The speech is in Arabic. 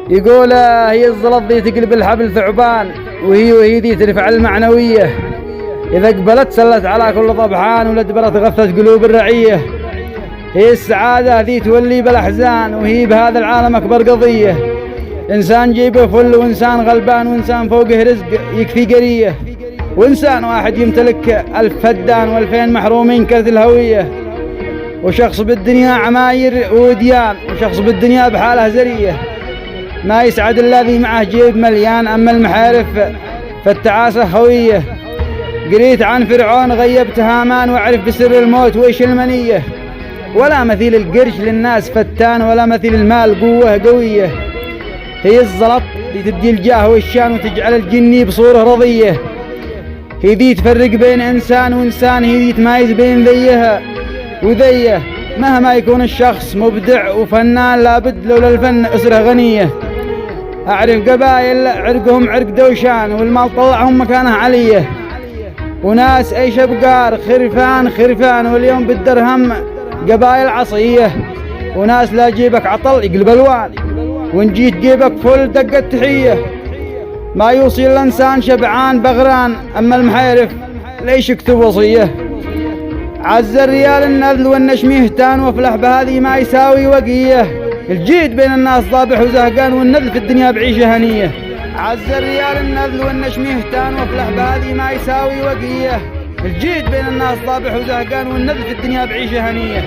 يقول هي الزلط ذي تقلب الحبل ثعبان، وهي ذي ترفع المعنوية. إذا قبلت سلت على كل طبحان، والادبرت غثت قلوب الرعية. هي السعادة ذي تولي بالأحزان، وهي بهذا العالم أكبر قضية. إنسان جيبه فل، وإنسان غلبان، وإنسان فوقه رزق يكفي قرية، وإنسان واحد يمتلك 1000 فدان، و2000 محرومين كرت الهوية. وشخص بالدنيا عماير وديان، وشخص بالدنيا بحاله زرية. ما يسعد الذي معه جيب مليان، أما المحارف فالتعاسة هوية. قريت عن فرعون غيبت هامان، وأعرف بسر الموت وإيش المنية. ولا مثيل القرش للناس فتان، ولا مثيل المال قوة قوية. هي الزلط اللي تبدي الجاه والشان، وتجعل الجني بصورة رضية. هي ذي تفرق بين إنسان وإنسان، هي ذي تمايز بين ذيها وذيه. مهما يكون الشخص مبدع وفنان، لابد لولا الفن أسرة غنية. أعرف قبائل عرقهم عرق دوشان، والمال طلعهم مكانه علية. وناس أي شبقار خرفان، واليوم بالدرهم قبائل عصية. وناس لا جيبك عطل يقلب الوان، وإن جيت جيبك فل دقة تحية. ما يوصي الإنسان شبعان بغران، أما المحيرف ليش يكتب وصية. عز الريال النذل والنشميه تان، وافلح بهذه ما يساوي وقية. الجيد بين الناس ضابح وزهقان، والنذل في الدنيا بعيشة هنية. عز الريال النذل والنشميه تان، وافلح بهذه ما يساوي وقية. الجيد بين الناس ضابح وزهقان، والنذل في الدنيا بعيشة هنية.